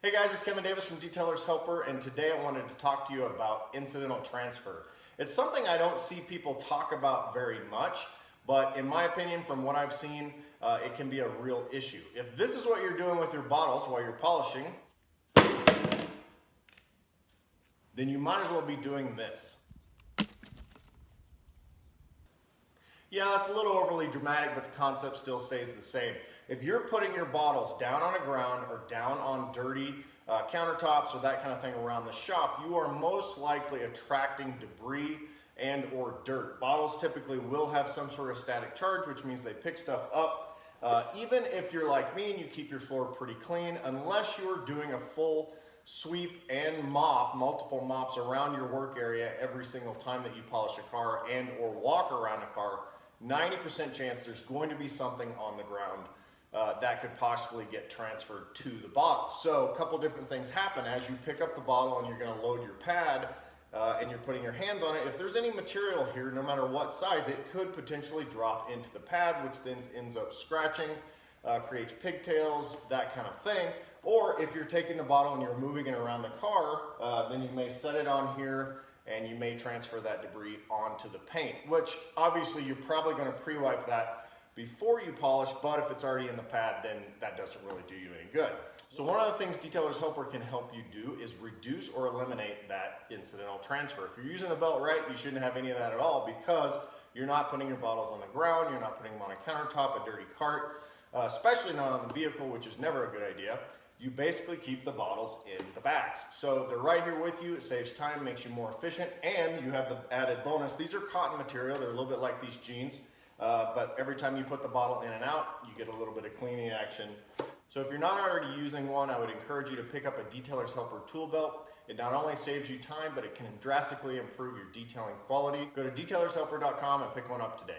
Hey guys, it's Kevin Davis from Detailer's Helper, and today I wanted to talk to you about incidental transfer. It's something I don't see people talk about very much, but in my opinion, from what I've seen, it can be a real issue. If this is what you're doing with your bottles while you're polishing, then you might as well be doing this. Yeah, that's a little overly dramatic, but the concept still stays the same. If you're putting your bottles down on the ground or down on dirty countertops or that kind of thing around the shop, you are most likely attracting debris and or dirt. Bottles typically will have some sort of static charge, which means they pick stuff up. Even if you're like me and you keep your floor pretty clean, unless you're doing a full sweep and mop, multiple mops around your work area every single time that you polish a car and or walk around a car, 90% chance there's going to be something on the ground that could possibly get transferred to the bottle. So a couple different things happen as you pick up the bottle and you're going to load your pad and you're putting your hands on it. If there's any material here, no matter what size, it could potentially drop into the pad, which then ends up scratching, creates pigtails, that kind of thing. Or if you're taking the bottle and you're moving it around the car, then you may set it on here and you may transfer that debris onto the paint, which obviously you're probably going to pre-wipe that before you polish, but if it's already in the pad, then that doesn't really do you any good. So one of the things Detailer's Helper can help you do is reduce or eliminate that incidental transfer. If you're using the belt right, you shouldn't have any of that at all because you're not putting your bottles on the ground, you're not putting them on a countertop, a dirty cart, especially not on the vehicle, which is never a good idea. You basically keep the bottles in the bags. So they're right here with you. It saves time, makes you more efficient, and you have the added bonus. These are cotton material. They're a little bit like these jeans, but every time you put the bottle in and out, you get a little bit of cleaning action. So if you're not already using one, I would encourage you to pick up a Detailer's Helper tool belt. It not only saves you time, but it can drastically improve your detailing quality. Go to detailershelper.com and pick one up today.